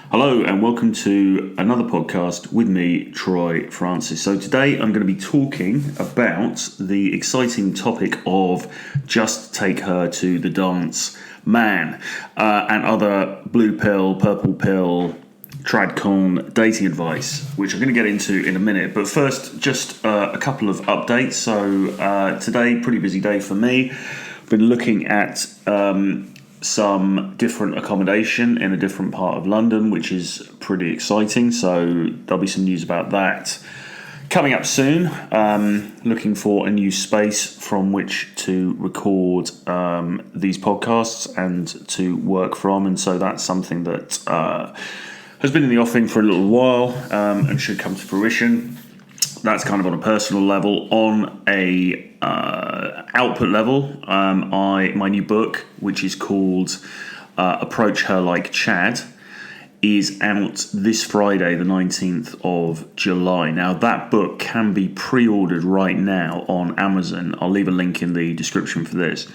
Hello and welcome to another podcast with me, Troy Francis. So today I'm going to be talking about the exciting topic of Just Take Her to the Dance Man and other blue pill, purple pill, tradcon dating advice, which I'm going to get into in a minute. But first, just a couple of updates. So today, pretty busy day for me. I've been looking at some different accommodation in a different part of London, which is pretty exciting. So there'll be some news about that coming up soon. Looking for a new space from which to record these podcasts and to work from. And so that's something that has been in the offing for a little while and should come to fruition. That's kind of on a personal level. On a output level, my new book, which is called Approach Her Like Chad, is out this Friday, the 19th of July. Now, that book can be pre-ordered right now on Amazon. I'll leave a link in the description for this.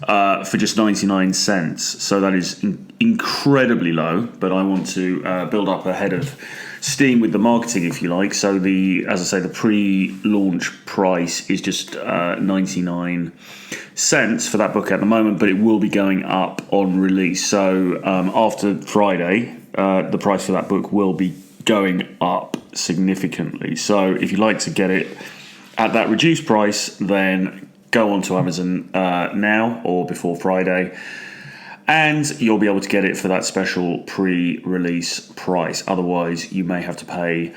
For just 99 cents. So that is incredibly low, but I want to build up a head of steam with the marketing, if you like. So the pre-launch price is just 99 cents for that book at the moment, but it will be going up on release. So after Friday, the price for that book will be going up significantly. So if you'd like to get it at that reduced price, then go on to Amazon now or before Friday, and you'll be able to get it for that special pre-release price. Otherwise, you may have to pay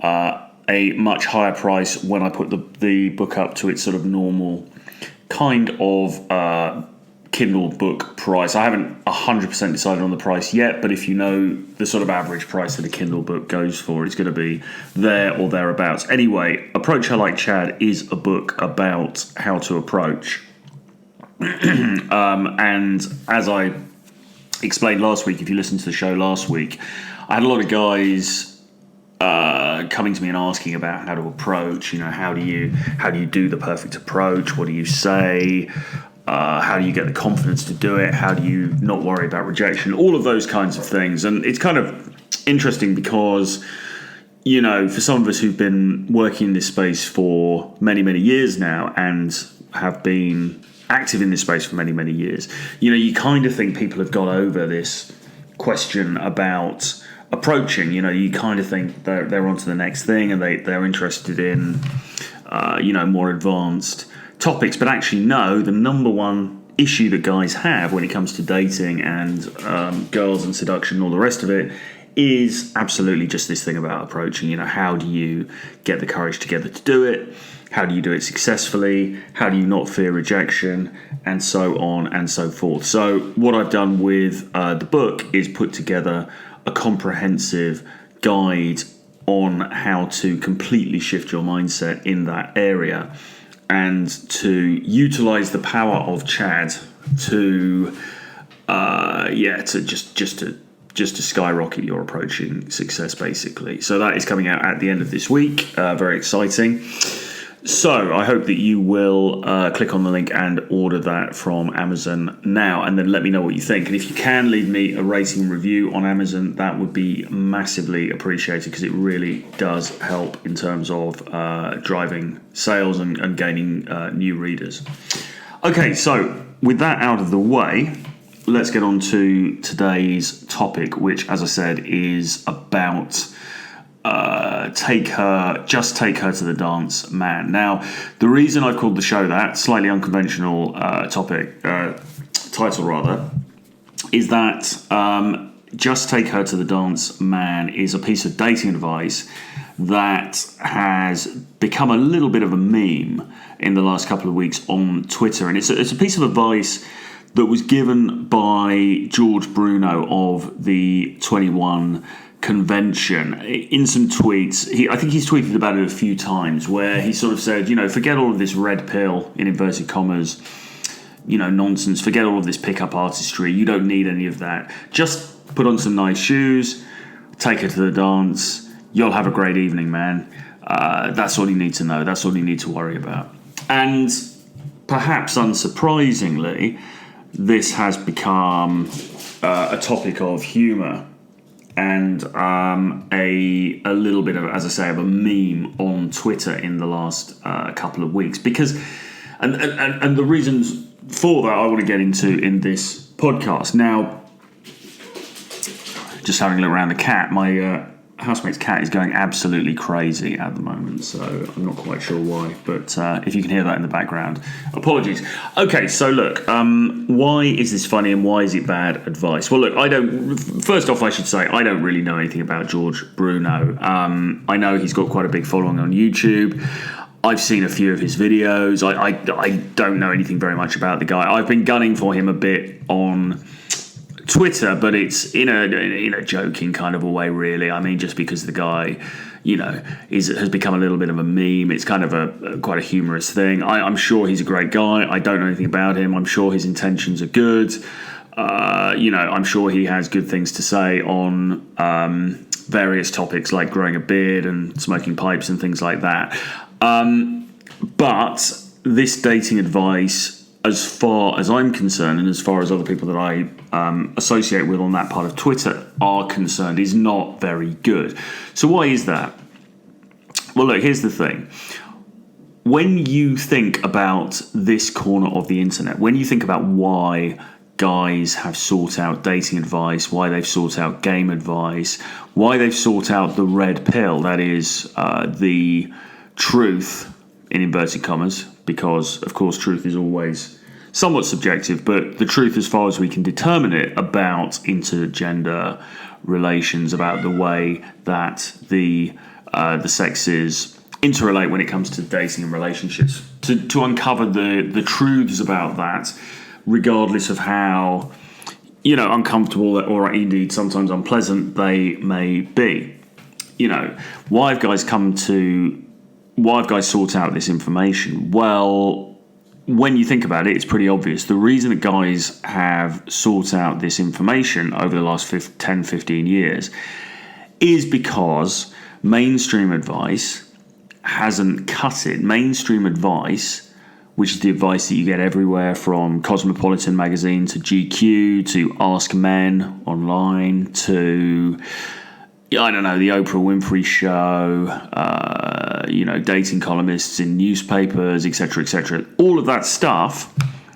a much higher price when I put the book up to its sort of normal kind of Kindle book price. I haven't 100% decided on the price yet, but if you know the sort of average price that a Kindle book goes for, it's going to be there or thereabouts. Anyway, Approach Her Like Chad is a book about how to approach. And as I explained last week, if you listened to the show last week, I had a lot of guys coming to me and asking about how to approach. You know, how do you do the perfect approach? What do you say? How do you get the confidence to do it? How do you not worry about rejection? All of those kinds of things. And it's kind of interesting because, you know, for some of us who've been working in this space for many, many years now and have been active in this space for many, many years, you know, you kind of think people have got over this question about approaching. You know, you kind of think they're on to the next thing and they're interested in, more advanced topics. But actually, no, the number one issue that guys have when it comes to dating and girls and seduction and all the rest of it is absolutely just this thing about approaching. You know, how do you get the courage together to do it? How do you do it successfully? How do you not fear rejection? And so on and so forth. So what I've done with the book is put together a comprehensive guide on how to completely shift your mindset in that area and to utilize the power of Chad to skyrocket your approaching success, basically. So that is coming out at the end of this week. Very exciting. So I hope that you will click on the link and order that from Amazon now, and then let me know what you think. And if you can leave me a rating review on Amazon, that would be massively appreciated because it really does help in terms of driving sales and gaining new readers. Okay, so with that out of the way, let's get on to today's topic, which, as I said, is about Just Take Her to the Dance Man. Now, the reason I've called the show that, slightly unconventional title rather, is that Just Take Her to the Dance Man is a piece of dating advice that has become a little bit of a meme in the last couple of weeks on Twitter. And it's a piece of advice that was given by George Bruno of the 21 convention in some tweets. I think he's tweeted about it a few times where he sort of said, you know, forget all of this red pill, in inverted commas, you know, nonsense. Forget all of this pickup artistry. You don't need any of that. Just put on some nice shoes, take her to the dance. You'll have a great evening, man. That's all you need to know. That's all you need to worry about. And perhaps unsurprisingly, this has become a topic of humour and a little bit of, as I say, of a meme on Twitter in the last couple of weeks, because and the reasons for that I want to get into in this podcast. Now, just having a look around the cat, my housemate's cat is going absolutely crazy at the moment, so I'm not quite sure why, but if you can hear that in the background, apologies. Okay, so look, why is this funny and why is it bad advice? Well, look, first off, I should say, I don't really know anything about George Bruno. I know he's got quite a big following on YouTube. I've seen a few of his videos. I don't know anything very much about the guy. I've been gunning for him a bit on Twitter, but it's in a joking kind of a way, really. I mean, just because the guy, has become a little bit of a meme. It's kind of quite a humorous thing. I'm sure he's a great guy. I don't know anything about him. I'm sure his intentions are good. I'm sure he has good things to say on various topics like growing a beard and smoking pipes and things like that. But this dating advice, as far as I'm concerned, and as far as other people that I associate with on that part of Twitter are concerned, is not very good. So why is that? Well, look, here's the thing. When you think about this corner of the internet, when you think about why guys have sought out dating advice, why they've sought out game advice, why they've sought out the red pill, that is the truth, in inverted commas, because, of course, truth is always somewhat subjective, but the truth as far as we can determine it about intergender relations, about the way that the sexes interrelate when it comes to dating and relationships, to uncover the truths about that, regardless of how, uncomfortable or indeed sometimes unpleasant they may be. Why have guys sought out this information? Well, when you think about it, it's pretty obvious. The reason that guys have sought out this information over the last 10, 15 years is because mainstream advice hasn't cut it. Mainstream advice, which is the advice that you get everywhere from Cosmopolitan magazine to GQ to Ask Men online to, the Oprah Winfrey show, dating columnists in newspapers, etc., etc. All of that stuff,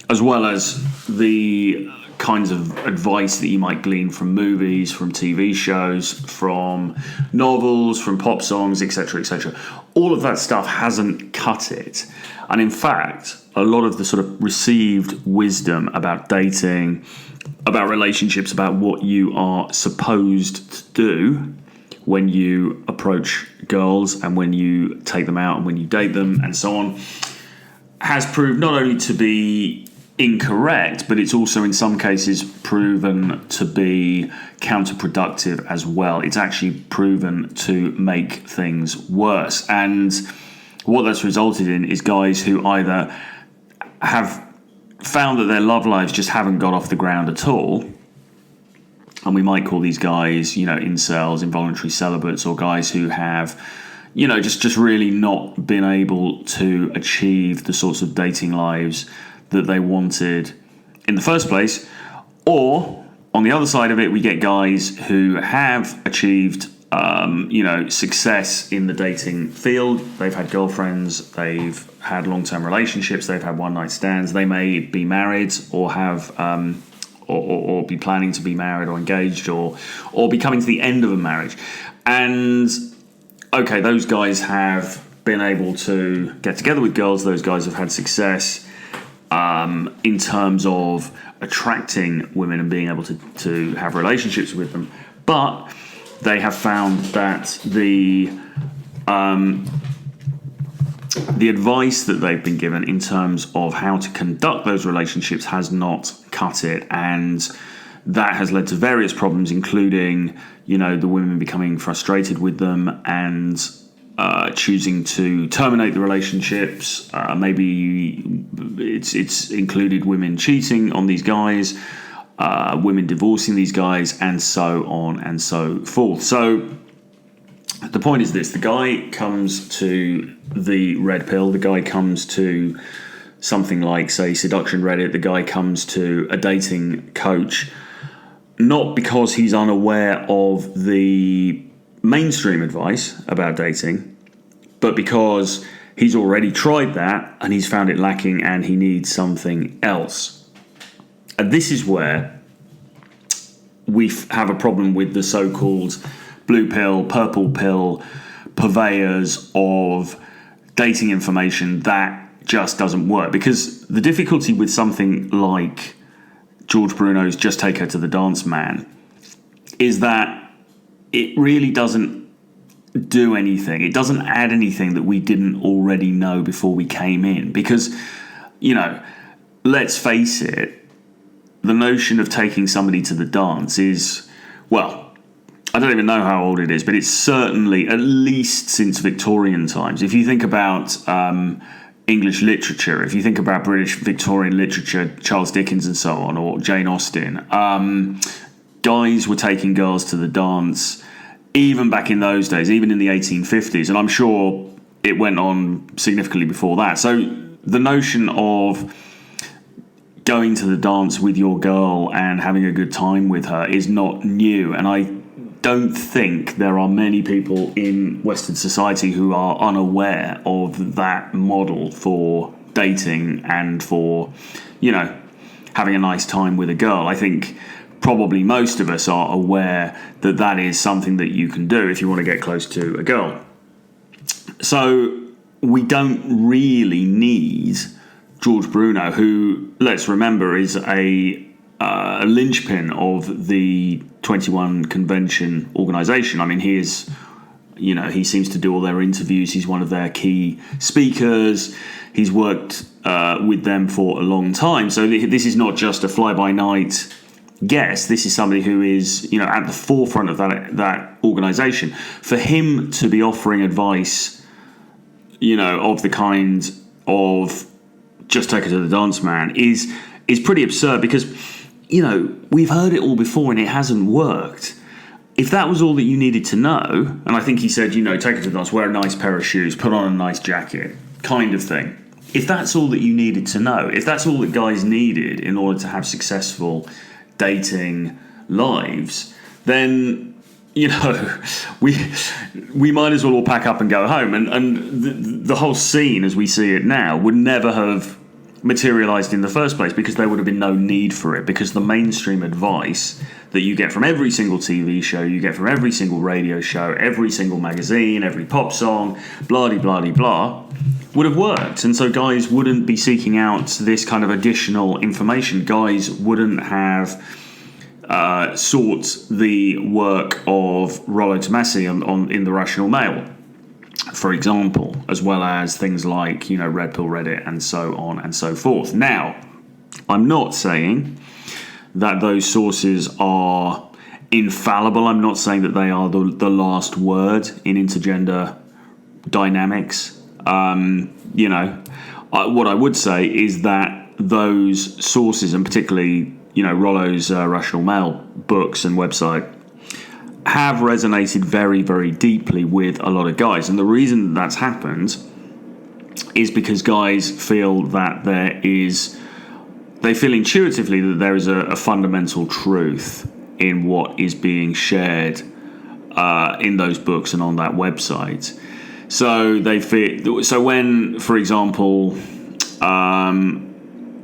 as well as the kinds of advice that you might glean from movies, from TV shows, from novels, from pop songs, etc., etc. All of that stuff hasn't cut it. And in fact, a lot of the sort of received wisdom about dating, about relationships, about what you are supposed to do when you approach girls and when you take them out and when you date them and so on, has proved not only to be incorrect, but it's also in some cases proven to be counterproductive as well. It's actually proven to make things worse. And what that's resulted in is guys who either have found that their love lives just haven't got off the ground at all, and we might call these guys, incels, involuntary celibates, or guys who have, just really not been able to achieve the sorts of dating lives that they wanted in the first place. Or, on the other side of it, we get guys who have achieved, success in the dating field. They've had girlfriends, they've had long-term relationships, they've had one-night stands, they may be married or have... Or be planning to be married or engaged or be coming to the end of a marriage. And, okay, those guys have been able to get together with girls. Those guys have had success in terms of attracting women and being able to have relationships with them. But they have found that the advice that they've been given in terms of how to conduct those relationships has not cut it, and that has led to various problems, including, the women becoming frustrated with them and choosing to terminate the relationships. Maybe it's included women cheating on these guys, women divorcing these guys, and so on and so forth. So the point is this: the guy comes to the red pill, the guy comes to something like, say, Seduction Reddit, the guy comes to a dating coach not because he's unaware of the mainstream advice about dating, but because he's already tried that and he's found it lacking and he needs something else. And this is where we have a problem with the so-called blue pill, purple pill purveyors of dating information that just doesn't work. Because the difficulty with something like George Bruno's Just Take Her to the Dance Man is that it really doesn't do anything. It doesn't add anything that we didn't already know before we came in. Because, let's face it, the notion of taking somebody to the dance is, well, I don't even know how old it is, but it's certainly at least since Victorian times. If you think about English literature, if you think about British Victorian literature, Charles Dickens and so on, or Jane Austen, guys were taking girls to the dance even back in those days, even in the 1850s, and I'm sure it went on significantly before that. So the notion of going to the dance with your girl and having a good time with her is not new, and I don't think there are many people in Western society who are unaware of that model for dating and for, having a nice time with a girl. I think probably most of us are aware that that is something that you can do if you want to get close to a girl. So we don't really need George Bruno, who, let's remember, is a linchpin of the 21 Convention organisation. I mean, he is, he seems to do all their interviews. He's one of their key speakers. He's worked with them for a long time. So this is not just a fly-by-night guest. This is somebody who is, at the forefront of that organisation. For him to be offering advice, of the kind of Just Take Her to the Dance Man is pretty absurd because, we've heard it all before and it hasn't worked. If that was all that you needed to know, and I think he said, take her to the dance, wear a nice pair of shoes, put on a nice jacket, kind of thing. If that's all that you needed to know, if that's all that guys needed in order to have successful dating lives, then, we might as well all pack up and go home. And the whole scene, as we see it now, would never have materialized in the first place because there would have been no need for it, because the mainstream advice that you get from every single TV show, you get from every single radio show, every single magazine, every pop song, blah-de-blah-de-blah, would have worked. And so guys wouldn't be seeking out this kind of additional information. Guys wouldn't have sought the work of Rollo Tomassi in The Rational Male, for example, as well as things like, Red Pill Reddit and so on and so forth. Now, I'm not saying that those sources are infallible. I'm not saying that they are the last word in intergender dynamics. What I would say is that those sources, and particularly, Rollo's Rational Male books and website, have resonated very, very deeply with a lot of guys. And the reason that's happened is because guys feel that they feel intuitively that there is a fundamental truth in what is being shared in those books and on that website. So they feel, so when, for example,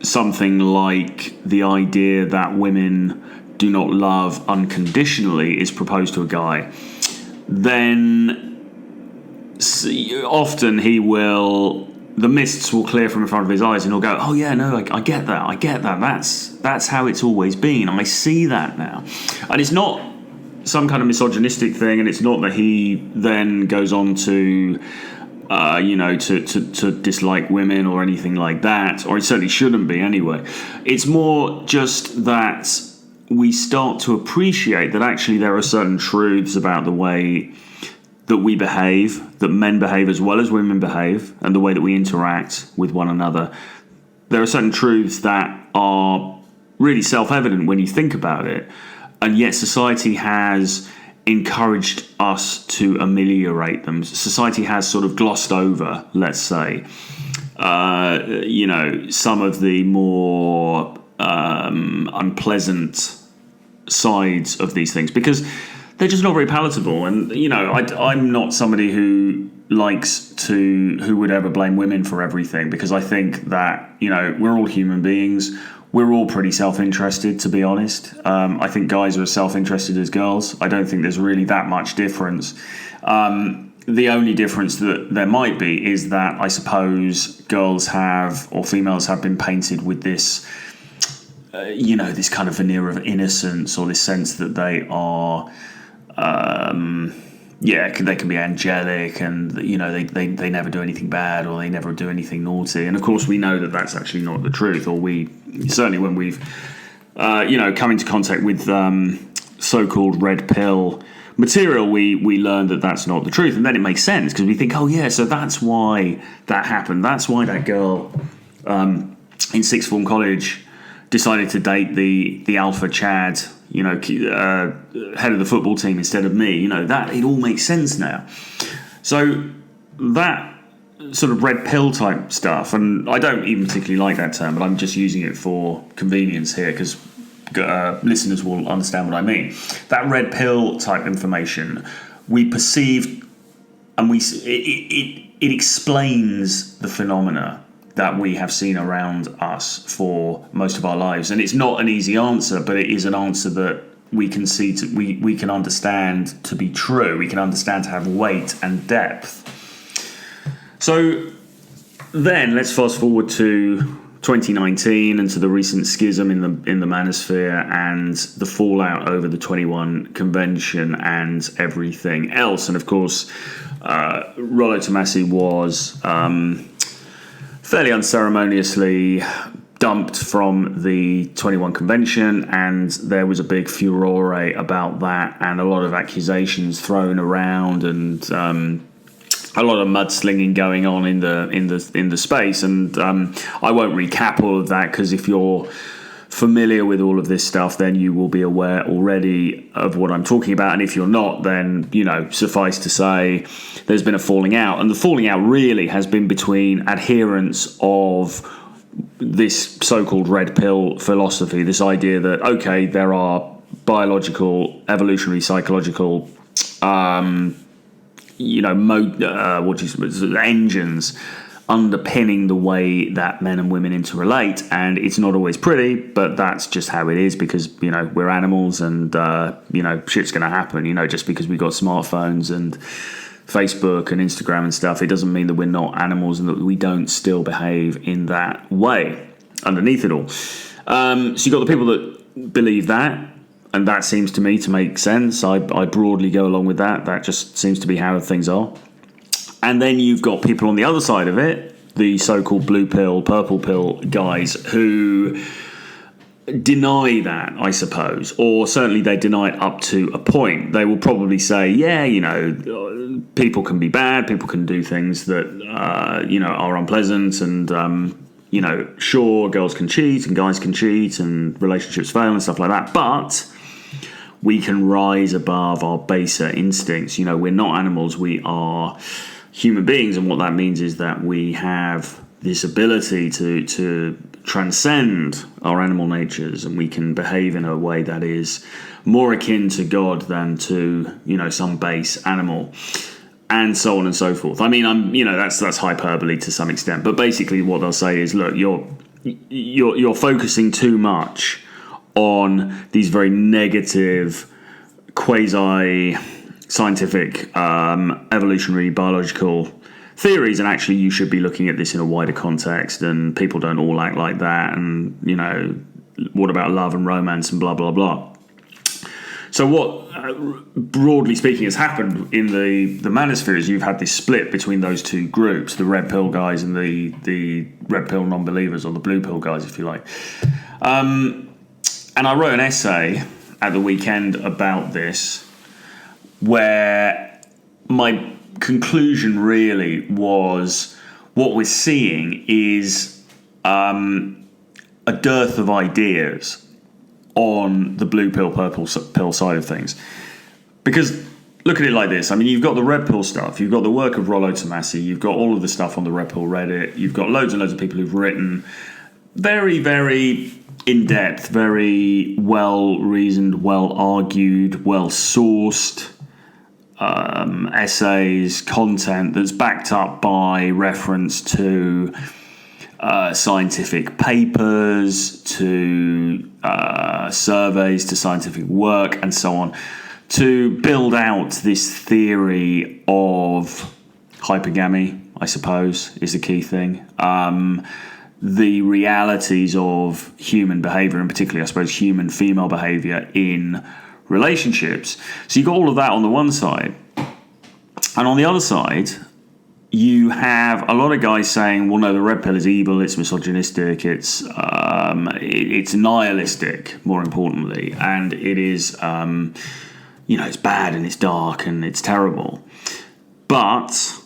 something like the idea that women do not love unconditionally is proposed to a guy, then often the mists will clear from in front of his eyes and he'll go, oh yeah, no, I get that. That's how it's always been. I see that now. And it's not some kind of misogynistic thing, and it's not that he then goes on to to dislike women or anything like that, or it certainly shouldn't be anyway. It's more just that we start to appreciate that actually there are certain truths about the way that we behave, that men behave as well as women behave, and the way that we interact with one another. There are certain truths that are really self-evident when you think about it, and yet society has encouraged us to ameliorate them. Society has sort of glossed over, let's say, some of the more unpleasant sides of these things because they're just not very palatable. And, I'm not somebody who would ever blame women for everything, because I think that, we're all human beings. We're all pretty self-interested, to be honest. I think guys are as self-interested as girls. I don't think there's really that much difference. The only difference that there might be is that I suppose girls or females have been painted with this, this kind of veneer of innocence, or this sense that they are, they can be angelic, and they never do anything bad, or they never do anything naughty. And of course, we know that that's actually not the truth. Or we certainly, when we've come into contact with so-called red pill material, we learn that that's not the truth, and then it makes sense because we think, oh yeah, so that's why that happened. That's why that girl in sixth form college decided to date the alpha Chad, head of the football team instead of me. That it all makes sense now. So that sort of red pill type stuff, and I don't even particularly like that term, but I'm just using it for convenience here because listeners will understand what I mean. That red pill type information, we perceive, and it explains the phenomena that we have seen around us for most of our lives. And it's not an easy answer, but it is an answer that we can see, we can understand to be true. We can understand to have weight and depth. So then let's fast forward to 2019 and to the recent schism in the manosphere and the fallout over the 21 convention and everything else. And of course, Rollo Tomassi was fairly unceremoniously dumped from the 21 convention, and there was a big furore about that and a lot of accusations thrown around, and a lot of mudslinging going on in the space. And I won't recap all of that, because if you're familiar with all of this stuff, then you will be aware already of what I'm talking about. And if you're not, then, suffice to say, there's been a falling out. And the falling out really has been between adherents of this so-called red pill philosophy, this idea that, okay, there are biological, evolutionary, psychological engines underpinning the way that men and women interrelate, and it's not always pretty, but that's just how it is, because we're animals, and shit's gonna happen. Just because we've got smartphones and Facebook and Instagram and stuff, it doesn't mean that we're not animals and that we don't still behave in that way underneath it all. So you've got the people that believe that, and that seems to me to make sense. I broadly go along with that. That just seems to be how things are. And then you've got people on the other side of it, the so-called blue pill, purple pill guys, who deny that, I suppose, or certainly they deny it up to a point. They will probably say, people can be bad, people can do things that are unpleasant, and sure, girls can cheat and guys can cheat and relationships fail and stuff like that, but we can rise above our baser instincts. We're not animals, we are human beings, and what that means is that we have this ability to transcend our animal natures, and we can behave in a way that is more akin to God than to some base animal, and so on and so forth. I mean, that's hyperbole to some extent, but basically what they'll say is, look, you're focusing too much on these very negative, quasi scientific, evolutionary, biological theories, and actually you should be looking at this in a wider context, and people don't all act like that, and what about love and romance and blah blah blah. So what broadly speaking has happened in the manosphere is you've had this split between those two groups, the red pill guys and the red pill non-believers, or the blue pill guys, if you like. And I wrote an essay at the weekend about this, where my conclusion really was what we're seeing is a dearth of ideas on the blue pill, purple pill side of things. Because look at it like this. I mean, you've got the red pill stuff, you've got the work of Rollo Tomassi, you've got all of the stuff on the red pill Reddit, you've got loads and loads of people who've written very, very in-depth, very well-reasoned, well-argued, well-sourced essays, content that's backed up by reference to scientific papers, to surveys, to scientific work, and so on, to build out this theory of hypergamy, I suppose, is the key thing. The realities of human behavior, and particularly, I suppose, human female behavior in relationships. So you've got all of that on the one side. And on the other side, you have a lot of guys saying, well, no, the red pill is evil, it's misogynistic, it's nihilistic, more importantly, and it is, it's bad and it's dark and it's terrible. But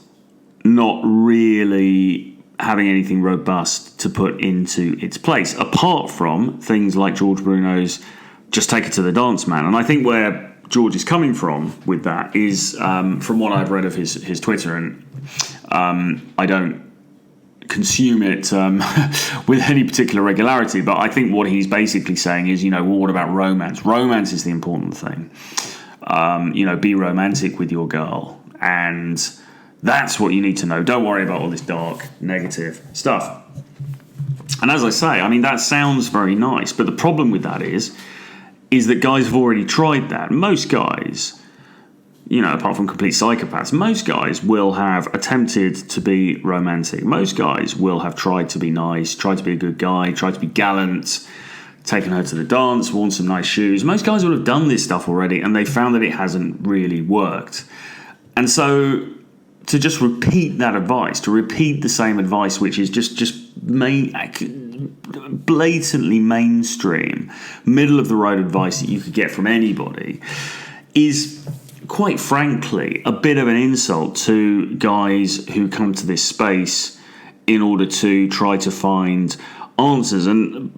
not really having anything robust to put into its place, apart from things like George Bruno's "Just Take It to the Dance, Man." And I think where George is coming from with that is, from what I've read of his Twitter, and I don't consume it with any particular regularity, but I think what he's basically saying is, well, what about romance? Romance is the important thing. Be romantic with your girl, and that's what you need to know. Don't worry about all this dark, negative stuff. And as I say, that sounds very nice, but the problem with that is that guys have already tried that. Most guys, apart from complete psychopaths, most guys will have attempted to be romantic. Most guys will have tried to be nice, tried to be a good guy, tried to be gallant, taken her to the dance, worn some nice shoes. Most guys would have done this stuff already, and they found that it hasn't really worked. And so to just repeat that advice, to repeat the same advice, which is just blatantly mainstream, middle of the road advice that you could get from anybody, is quite frankly a bit of an insult to guys who come to this space in order to try to find answers. And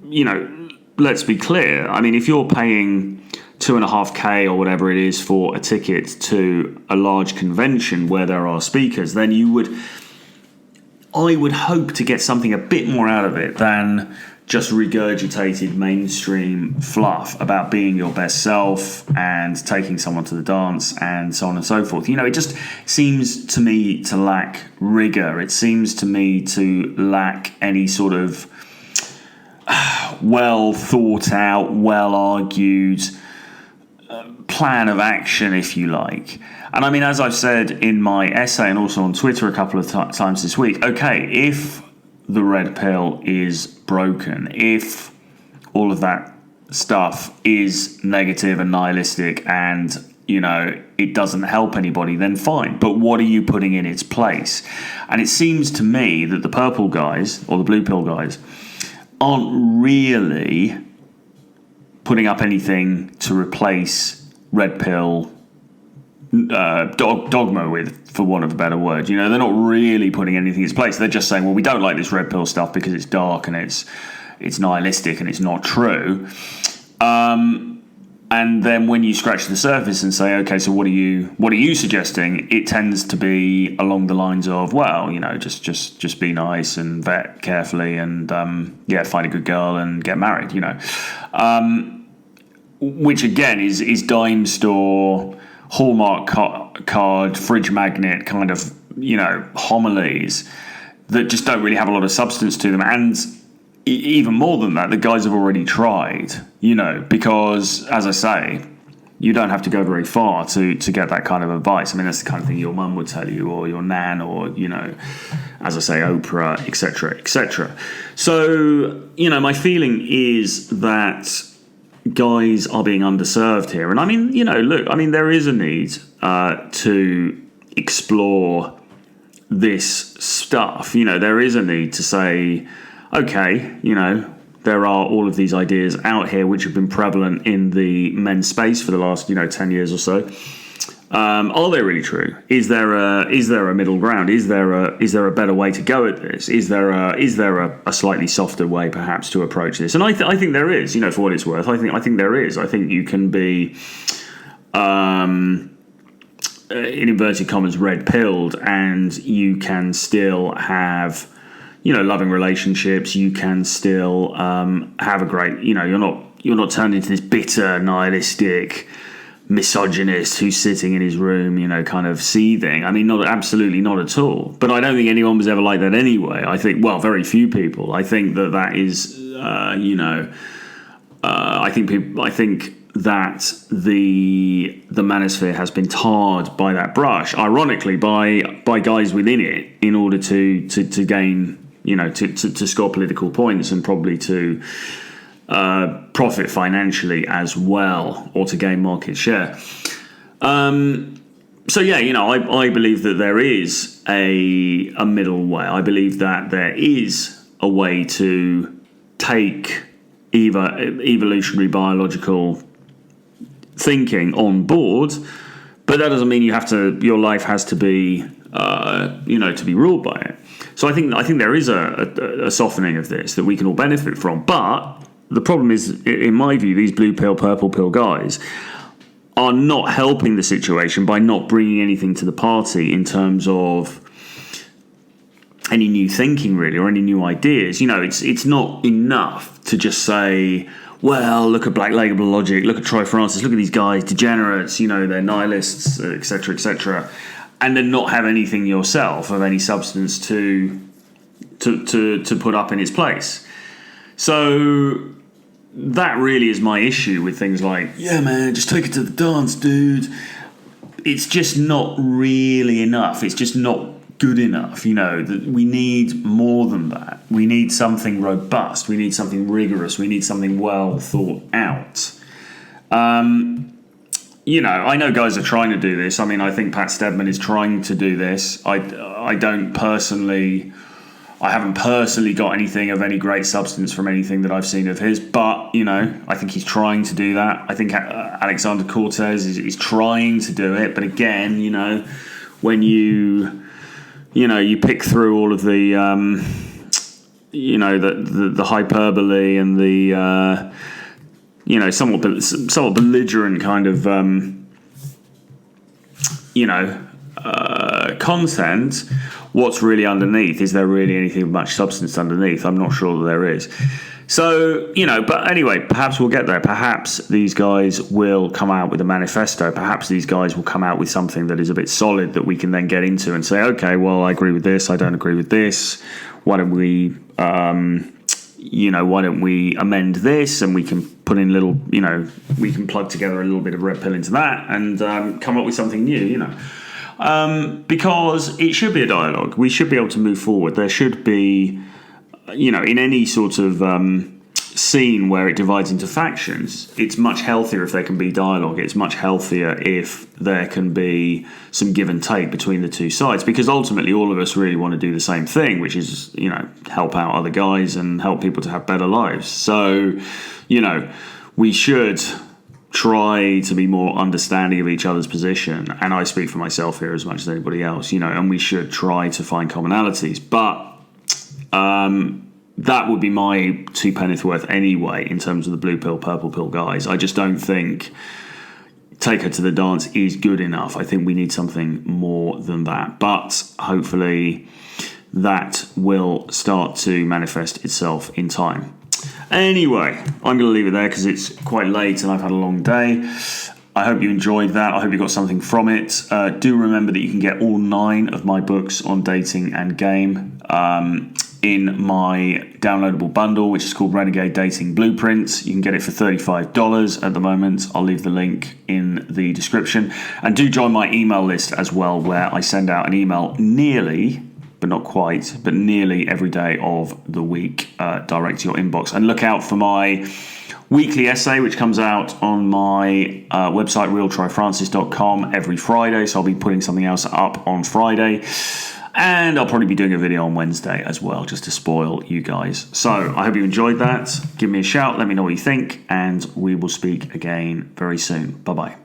let's be clear, if you're paying $2.5K or whatever it is for a ticket to a large convention where there are speakers, then I would hope to get something a bit more out of it than just regurgitated mainstream fluff about being your best self and taking someone to the dance and so on and so forth. It just seems to me to lack rigor. It seems to me to lack any sort of well thought out, well argued plan of action, if you like. And as I've said in my essay and also on Twitter a couple of times this week, okay, if the red pill is broken, if all of that stuff is negative and nihilistic and, it doesn't help anybody, then fine. But what are you putting in its place? And it seems to me that the purple guys or the blue pill guys aren't really putting up anything to replace red pill dogma with, for want of a better word. They're not really putting anything in its place. They're just saying, well, we don't like this red pill stuff because it's dark and it's nihilistic and it's not true. And then when you scratch the surface and say, okay, so what are you suggesting? It tends to be along the lines of, well, just be nice and vet carefully and find a good girl and get married. Which again is dime store, Hallmark card, fridge magnet kind of homilies that just don't really have a lot of substance to them. And even more than that, the guys have already tried, because, as I say, you don't have to go very far to get that kind of advice. That's the kind of thing your mum would tell you, or your nan, or, as I say, Oprah, etc., etc. So, my feeling is that guys are being underserved here. And there is a need to explore this stuff. There is a need to say, okay, there are all of these ideas out here which have been prevalent in the men's space for the last 10 years or so. Are they really true? Is there a middle ground? Is there a better way to go at this? Is there a slightly softer way perhaps to approach this? And I think there is. For what it's worth, I think there is. I think you can be in inverted commas red pilled, and you can still have loving relationships. You can still have a great, you're not turned into this bitter, nihilistic misogynist who's sitting in his room, kind of seething. I mean, absolutely not at all. But I don't think anyone was ever like that anyway. I think, very few people. I think that is, I think that the manosphere has been tarred by that brush, ironically by guys within it, in order to gain, to score political points and probably to profit financially as well, or to gain market share. So yeah, I believe that there is a middle way. I believe that there is a way to take evolutionary biological thinking on board, but that doesn't mean your life has to be to be ruled by it. So I think there is a softening of this that we can all benefit from. But the problem is, in my view, these blue pill, purple pill guys are not helping the situation by not bringing anything to the party in terms of any new thinking, really, or any new ideas. It's not enough to just say, well, look at Black Label Logic, look at Troy Francis, look at these guys, degenerates, they're nihilists, etc., etc., and then not have anything yourself of any substance to put up in its place. So that really is my issue with things like, yeah, man, just take it to the dance, dude. It's just not really enough. It's just not good enough. We need more than that. We need something robust. We need something rigorous. We need something well thought out. I know guys are trying to do this. I mean, I think Pat Stedman is trying to do this. I haven't personally got anything of any great substance from anything that I've seen of his, but, I think he's trying to do that. I think Alexander Cortez is trying to do it, but again, when you pick through all of the, the hyperbole and the, somewhat belligerent kind of, content, what's really underneath? Is there really anything of much substance underneath? I'm not sure that there is. So, but anyway, perhaps we'll get there. Perhaps these guys will come out with a manifesto. Perhaps these guys will come out with something that is a bit solid that we can then get into and say, okay, well, I agree with this, I don't agree with this. Why don't we, why don't we amend this, and we can put in little, we can plug together a little bit of red pill into that and come up with something new, because it should be a dialogue. We should be able to move forward. There should be, in any sort of scene where it divides into factions, it's much healthier if there can be dialogue. It's much healthier if there can be some give and take between the two sides, because ultimately all of us really want to do the same thing, which is, help out other guys and help people to have better lives. So, we should try to be more understanding of each other's position, and I speak for myself here as much as anybody else, and we should try to find commonalities, but that would be my two penneth worth anyway in terms of the blue pill, purple pill guys. I just don't think Take Her to the Dance is good enough. I think we need something more than that, but hopefully that will start to manifest itself in time. Anyway, I'm going to leave it there because it's quite late and I've had a long day. I hope you enjoyed that. I hope you got something from it. Do remember that you can get all 9 of my books on dating and game in my downloadable bundle, which is called Renegade Dating Blueprints. You can get it for $35 at the moment. I'll leave the link in the description. And do join my email list as well, where I send out an email nearly, but not quite, but nearly every day of the week direct to your inbox. And look out for my weekly essay, which comes out on my website, realtroyfrancis.com, every Friday. So I'll be putting something else up on Friday. And I'll probably be doing a video on Wednesday as well, just to spoil you guys. So I hope you enjoyed that. Give me a shout. Let me know what you think. And we will speak again very soon. Bye-bye.